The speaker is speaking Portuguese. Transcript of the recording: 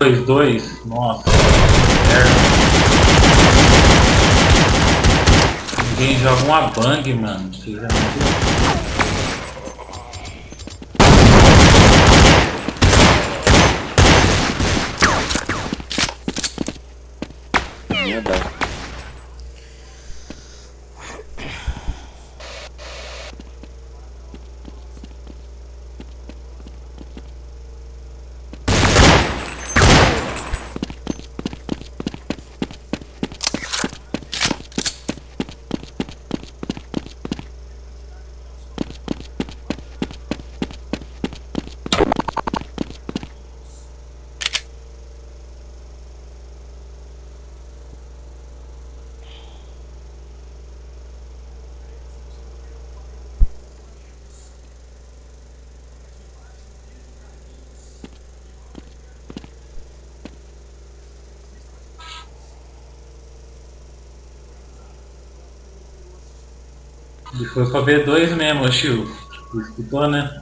2-2. Nossa, merda. Ninguém joga uma bang, mano. Vocês é muito... Verdade. E foi pra B2 mesmo, Chiu. Escutou, né?